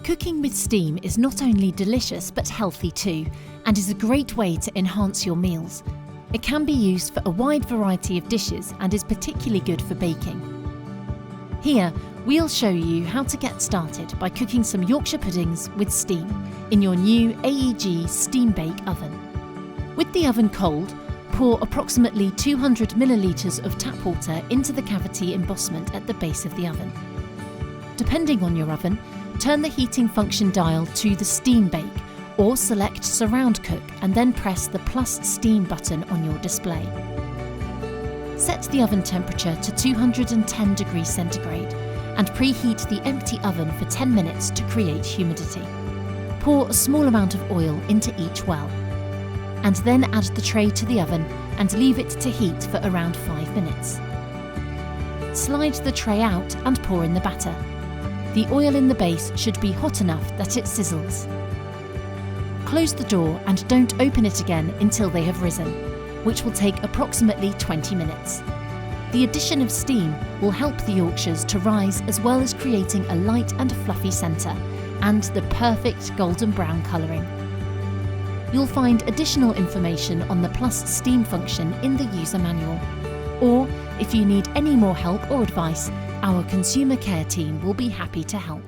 Cooking with steam is not only delicious but healthy too, and is a great way to enhance your meals. It can be used for a wide variety of dishes and is particularly good for baking. Here, we'll show you how to get started by cooking some Yorkshire puddings with steam in your new AEG SteamBake oven. With the oven cold, pour approximately 200 millilitres of tap water into the cavity embossment at the base of the oven. Depending on your oven, turn the heating function dial to the SteamBake or select Surround Cook and then press the plus steam button on your display. Set the oven temperature to 210 degrees centigrade and preheat the empty oven for 10 minutes to create humidity. Pour a small amount of oil into each well, and then add the tray to the oven and leave it to heat for around 5 minutes. Slide the tray out and pour in the batter. The oil in the base should be hot enough that it sizzles. Close the door and don't open it again until they have risen, which will take approximately 20 minutes. The addition of steam will help the Yorkshires to rise as well as creating a light and fluffy centre and the perfect golden brown colouring. You'll find additional information on the plus steam function in the user manual. Or, if you need any more help or advice, our consumer care team will be happy to help.